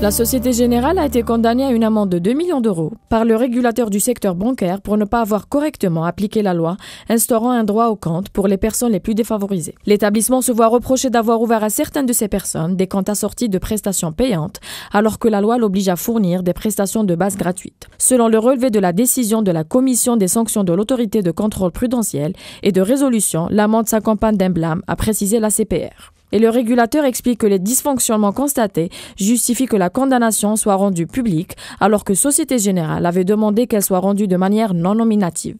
La Société Générale a été condamnée à une amende de 2 millions d'euros par le régulateur du secteur bancaire pour ne pas avoir correctement appliqué la loi instaurant un droit au compte pour les personnes les plus défavorisées. L'établissement se voit reprocher d'avoir ouvert à certaines de ces personnes des comptes assortis de prestations payantes alors que la loi l'oblige à fournir des prestations de base gratuites. Selon le relevé de la décision de la Commission des sanctions de l'autorité de contrôle prudentiel et de résolution, l'amende s'accompagne d'un blâme, a précisé la CPR. Et le régulateur explique que les dysfonctionnements constatés justifient que la condamnation soit rendue publique, alors que Société Générale avait demandé qu'elle soit rendue de manière non nominative.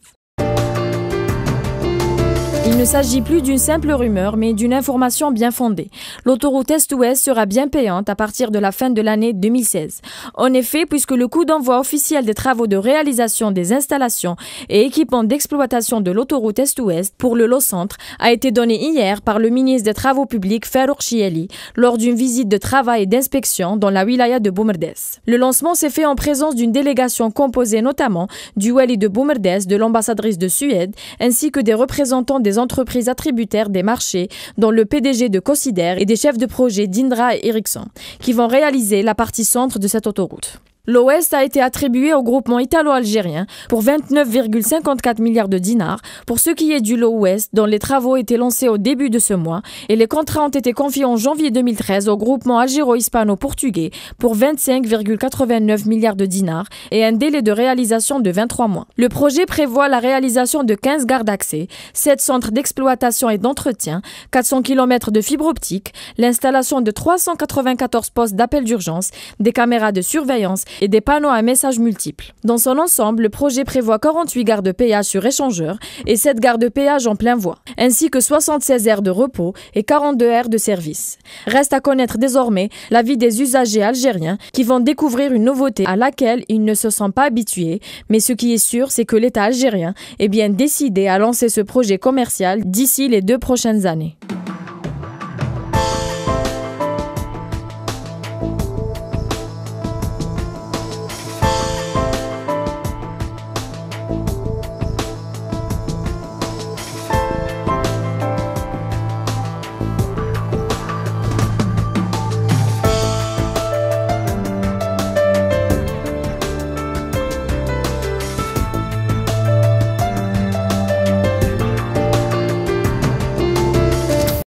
Il ne s'agit plus d'une simple rumeur, mais d'une information bien fondée. L'autoroute Est-Ouest sera bien payante à partir de la fin de l'année 2016. En effet, puisque le coup d'envoi officiel des travaux de réalisation des installations et équipements d'exploitation de l'autoroute Est-Ouest pour le Lot-Centre a été donné hier par le ministre des Travaux publics Farouk Chieli lors d'une visite de travail et d'inspection dans la wilaya de Boumerdès. Le lancement s'est fait en présence d'une délégation composée notamment du wali de Boumerdès, de l'ambassadrice de Suède, ainsi que des représentants des entreprises attributaires des marchés, dont le PDG de Cosider et des chefs de projet d'Indra et Ericsson, qui vont réaliser la partie centre de cette autoroute. L'Ouest a été attribué au groupement italo-algérien pour 29,54 milliards de dinars pour ce qui est du lot Ouest dont les travaux étaient lancés au début de ce mois et les contrats ont été confiés en janvier 2013 au groupement algéro-hispano-portugais pour 25,89 milliards de dinars et un délai de réalisation de 23 mois. Le projet prévoit la réalisation de 15 gares d'accès, 7 centres d'exploitation et d'entretien, 400 km de fibre optique, l'installation de 394 postes d'appel d'urgence, des caméras de surveillance et des panneaux à messages multiples. Dans son ensemble, le projet prévoit 48 gares de péage sur échangeur et 7 gares de péage en plein voie, ainsi que 76 aires de repos et 42 aires de service. Reste à connaître désormais l'avis des usagers algériens qui vont découvrir une nouveauté à laquelle ils ne se sont pas habitués, mais ce qui est sûr, c'est que l'État algérien est bien décidé à lancer ce projet commercial d'ici les 2 prochaines années.